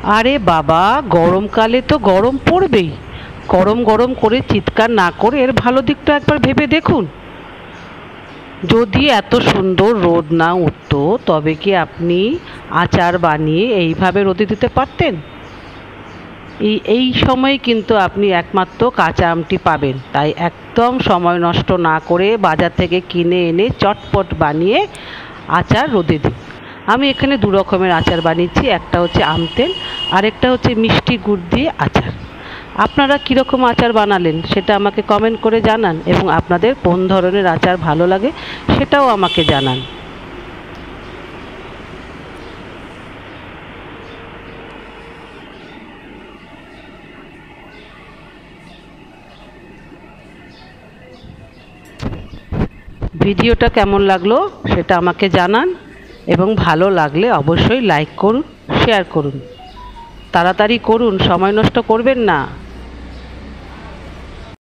আরে বাবা, গরমকালে তো গরম পড়বেই। গরম গরম করে চিৎকার না করে এর ভালো দিকটা একবার ভেবে দেখুন। যদি এত সুন্দর রোদ না উঠতো তবে কি আপনি আচার বানিয়ে এইভাবে রোদে দিতে পারতেন? এই সময় কিন্তু আপনি একমাত্র কাঁচা আমটি পাবেন, তাই একদম সময় নষ্ট না করে বাজার থেকে কিনে এনে চটপট বানিয়ে আচার রোদে দিন। আমি এখানে দু রকমের আচার বানিয়েছি, একটা হচ্ছে আম তেল, আরেকটা হচ্ছে মিষ্টি গুড় দিয়ে আচার। আপনারা কীরকম আচার বানালেন সেটা আমাকে কমেন্ট করে জানান, এবং আপনাদের কোন ধরনের আচার ভালো লাগে সেটাও আমাকে জানান। ভিডিওটা কেমন লাগলো সেটা আমাকে জানান, এবং ভালো লাগলে অবশ্যই লাইক করুন, শেয়ার করুন। তাড়াতাড়ি করুন, সময় নষ্ট করবেন না।